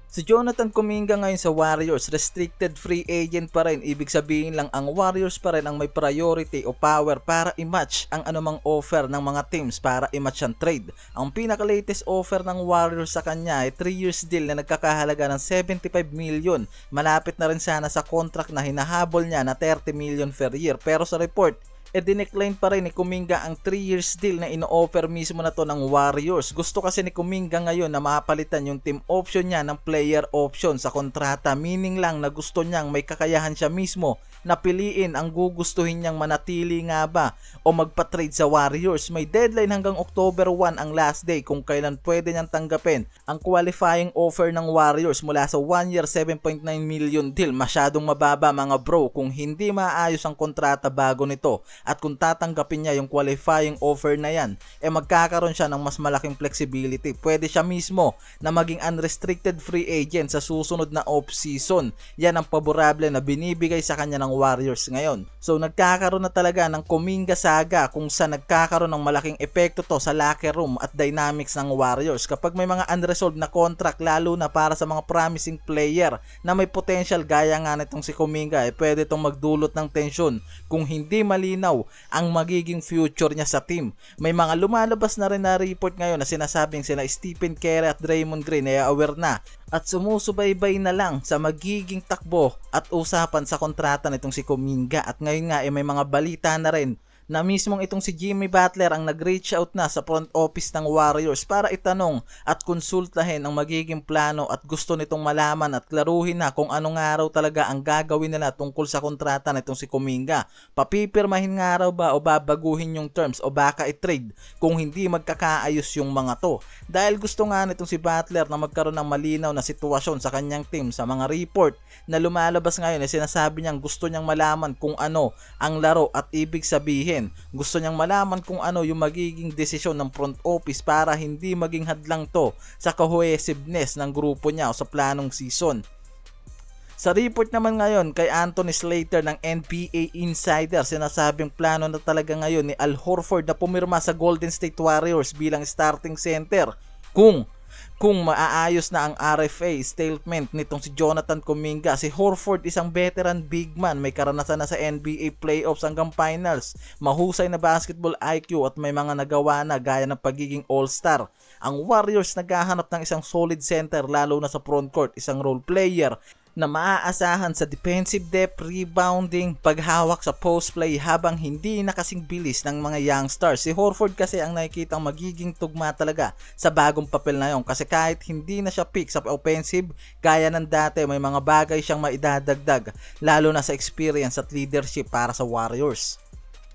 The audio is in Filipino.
Si Jonathan Kuminga ngayon sa Warriors, restricted free agent pa rin. Ibig sabihin lang ang Warriors pa rin ang may priority o power para i-match ang anumang offer ng mga teams para i-match ang trade. Ang pinaka-latest offer ng Warriors sa kanya ay 3 years deal na nagkakahalaga ng 75 million. Malapit na rin sana sa contract na hinahabol niya na 30 million per year. Pero sa report, dinecline pa rin ni Kuminga ang 3 years deal na ino-offer mismo na to ng Warriors. Gusto kasi ni Kuminga ngayon na mapalitan yung team option niya ng player option sa kontrata, meaning lang na gusto niyang may kakayahan siya mismo na piliin ang gugustuhin niyang manatili nga ba o magpa-trade sa Warriors. May deadline hanggang October 1 ang last day kung kailan pwede niyang tanggapin ang qualifying offer ng Warriors mula sa 1 year 7.9 million deal. Masyadong mababa mga bro kung hindi maayos ang kontrata bago nito. At kung tatanggapin niya yung qualifying offer na yan, magkakaroon siya ng mas malaking flexibility. Pwede siya mismo na maging unrestricted free agent sa susunod na off-season. Yan ang paborable na binibigay sa kanya ng Warriors ngayon. So nagkakaroon na talaga ng Kuminga saga kung saan nagkakaroon ng malaking epekto to sa locker room at dynamics ng Warriors. Kapag may mga unresolved na contract, lalo na para sa mga promising player na may potential gaya nga nitong si Kuminga, pwede itong magdulot ng tensyon kung hindi malinaw ang magiging future niya sa team. May mga lumalabas na rin na report ngayon na sinasabing sila Stephen Curry at Draymond Green ay aware na at sumusubaybay na lang sa magiging takbo at usapan sa kontrata nitong si Kuminga. At ngayon nga may mga balita na rin na mismong itong si Jimmy Butler ang nag-reach out na sa front office ng Warriors para itanong at konsultahin ang magiging plano at gusto nitong malaman at klaruhin na kung anong araw talaga ang gagawin nila tungkol sa kontrata nitong si Kuminga. Papipirmahin nga raw ba o babaguhin yung terms o baka i-trade kung hindi magkakaayos yung mga to. Dahil gusto nga nitong si Butler na magkaroon ng malinaw na sitwasyon sa kanyang team. Sa mga report na lumalabas ngayon sinasabi niyang gusto niyang malaman kung ano ang laro at ibig sabihin. Gusto niyang malaman kung ano yung magiging desisyon ng front office para hindi maging hadlang to sa cohesiveness ng grupo niya o sa planong season. Sa report naman ngayon kay Anthony Slater ng NBA Insider, sinasabing plano na talaga ngayon ni Al Horford na pumirma sa Golden State Warriors bilang starting center kung maaayos na ang RFA statement nitong si Jonathan Kuminga. Si Horford isang veteran big man, may karanasan na sa NBA playoffs hanggang finals, mahusay na basketball IQ at may mga nagawa na gaya ng pagiging all-star. Ang Warriors naghahanap ng isang solid center lalo na sa frontcourt, isang role player na maaasahan sa defensive depth, rebounding, paghawak sa post play habang hindi na kasing bilis ng mga young stars. Si Horford kasi ang nakikitang magiging tugma talaga sa bagong papel na yon kasi kahit hindi na siya pick sa offensive gaya ng dati, may mga bagay siyang maidadagdag lalo na sa experience at leadership para sa Warriors.